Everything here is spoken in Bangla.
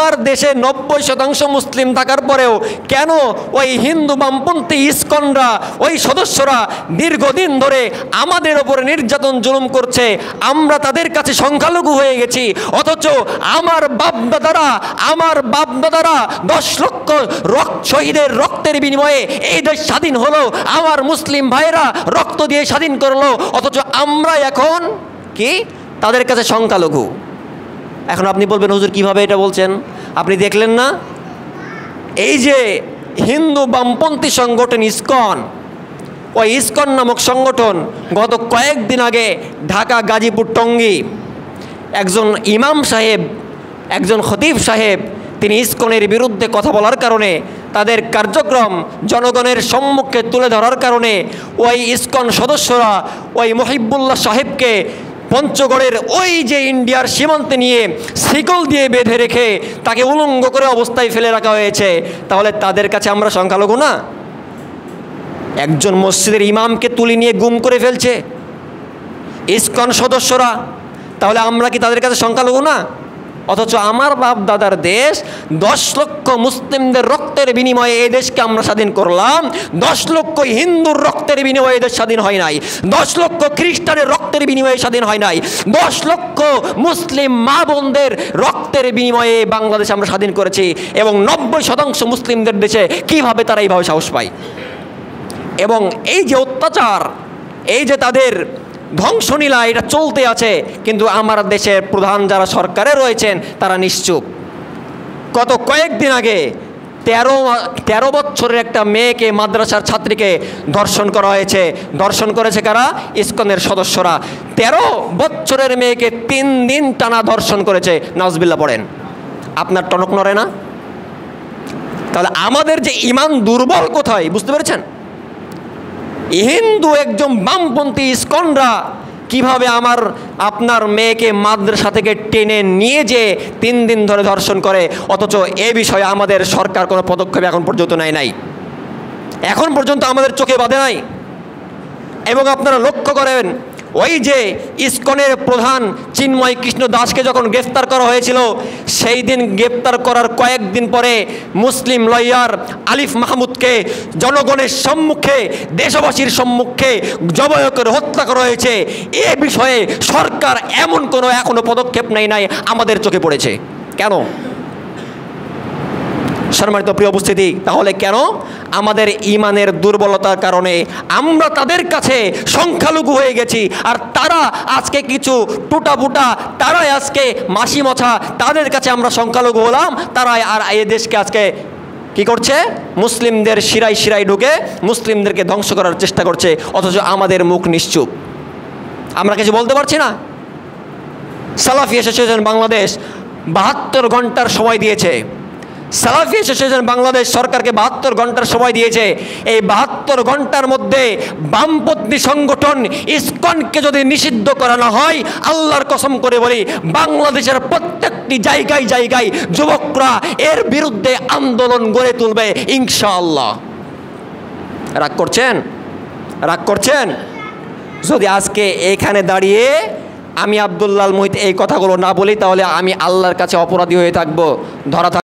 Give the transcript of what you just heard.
আমার দেশে 90% মুসলিম থাকার পরেও কেন ওই হিন্দু বামপন্থী ইসকনরা, ওই সদস্যরা দীর্ঘদিন ধরে আমাদের ওপরে নির্যাতন জুলুম করছে? আমরা তাদের কাছে সংখ্যালঘু হয়ে গেছি, অথচ আমার বাপদাদারা 10 লক্ষ শহীদের রক্তের বিনিময়ে এই দেশ স্বাধীন হলো, আমার মুসলিম ভাইরা রক্ত দিয়ে স্বাধীন করলো, অথচ আমরা এখন কি তাদের কাছে সংখ্যালঘু। এখন আপনি বলবেন, হুজুর কিভাবে এটা বলছেন? আপনি দেখলেন না এই যে হিন্দু বামপন্থী সংগঠন ইসকন, ওই ইসকন নামক সংগঠন গত কয়েকদিন আগে ঢাকা, গাজীপুর, টঙ্গী একজন ইমাম সাহেব, একজন খতিব সাহেব, তিনি ইসকনের বিরুদ্ধে কথা বলার কারণে, তাদের কার্যক্রম জনগণের সম্মুখে তুলে ধরার কারণে ওই ইসকন সদস্যরা ওই মহিবুল্লাহ সাহেবকে পঞ্চগড়ের ওই যে ইন্ডিয়ার সীমান্তে নিয়ে শিকল দিয়ে বেঁধে রেখে তাকে উলঙ্গ করে অবস্থায় ফেলে রাখা হয়েছে। তাহলে তাদের কাছে আমরা সংখ্যালঘু না? একজন মসজিদের ইমামকে তুলে নিয়ে গুম করে ফেলছে ইসকন সদস্যরা, তাহলে আমরা কি তাদের কাছে সংখ্যালঘু না? অথচ আমার বাপ দাদার দেশ, 10 লক্ষ মুসলিমদের রক্তের বিনিময়ে এই দেশকে আমরা স্বাধীন করলাম। 10 লক্ষ হিন্দুর রক্তের বিনিময়ে দেশ স্বাধীন হয় নাই, 10 লক্ষ খ্রিস্টানের রক্তের বিনিময়ে স্বাধীন হয় নাই, 10 লক্ষ মুসলিম মা বোনদের রক্তের বিনিময়ে বাংলাদেশ আমরা স্বাধীন করেছি। এবং 90% মুসলিমদের দেশে কিভাবে তারা এইভাবে সাহস পায়? এবং এই যে অত্যাচার, এই যে তাদের ধ্বংসলীলা, এটা চলতে আছে, কিন্তু আমার দেশের প্রধান যারা সরকারে রয়েছেন তারা নিশ্চুপ। গত কয়েকদিন আগে 13 বছরের একটা মেয়েকে, মাদ্রাসার ছাত্রীকে ধর্ষণ করা হয়েছে। ধর্ষণ করেছে কারা? ইসকনের সদস্যরা। 13 বছরের মেয়েকে 3 দিন টানা ধর্ষণ করেছে। নাউজুবিল্লাহ পড়েন। আপনার টনক নড়ে না? তাহলে আমাদের যে ইমান দুর্বল কোথায় বুঝতে পেরেছেন? হিন্দু একজন বামপন্থী ইসকনরা কিভাবে আপনার মেয়েকে মাদ্রাসা থেকে টেনে নিয়ে যে 3 দিন ধরে ধর্ষণ করে, অথচ এ বিষয়ে আমাদের সরকার কোনো পদক্ষেপ এখন পর্যন্ত নেয় নাই, এখন পর্যন্ত আমাদের চোখে বাঁধে নাই। এবং আপনারা লক্ষ্য করেন, ওই যে ইসকনের প্রধান চিন্ময় কৃষ্ণ দাসকে যখন গ্রেফতার করা হয়েছিল, সেই দিন গ্রেফতার করার কয়েকদিন পরে মুসলিম লয়ার আলিফ মাহমুদকে জনগণের সম্মুখে, দেশবাসীর সম্মুখে জবাই করে হত্যা করা হয়েছে। এ বিষয়ে সরকার এমন কোনো এখনো পদক্ষেপ নেয় নাই, আমাদের চোখে পড়েছে। কেন? সম্মানিত প্রিয় উপস্থিতি, তাহলে কেন? আমাদের ইমানের দুর্বলতার কারণে আমরা তাদের কাছে সংখ্যালঘু হয়ে গেছি। আর তারা আজকে কিছু টুটাফুটা, তারাই আজকে মাসি মছা, তাদের কাছে আমরা সংখ্যালঘু হলাম। তারাই আর এই দেশকে আজকে কি করছে? মুসলিমদের শিরায় শিরায় ঢুকে মুসলিমদেরকে ধ্বংস করার চেষ্টা করছে, অথচ আমাদের মুখ নিশ্চুপ, আমরা কিছু বলতে পারছি না। সালাফি অ্যাসোসিয়েশন বাংলাদেশ 72 ঘন্টার সময় দিয়েছে। সালাফি অ্যাসোসিয়েশন বাংলাদেশ সরকারকে 72 ঘন্টার সময় দিয়েছে। এই 72 ঘন্টার মধ্যে বামপন্থী সংগঠন ইসকনকে যদি নিষিদ্ধ করানো হয়, আল্লাহর কসম করে বলি, বাংলাদেশের প্রত্যেকটি জায়গায় জায়গায় যুবকরা এর বিরুদ্ধে আন্দোলন গড়ে তুলবে ইনশাআল্লাহ। রাগ করছেন? রাগ করছেন? যদি আজকে এখানে দাঁড়িয়ে আমি আব্দুল্লাহ আল মুহিত এই কথাগুলো না বলি, তাহলে আমি আল্লাহর কাছে অপরাধী হয়ে থাকবো, ধরা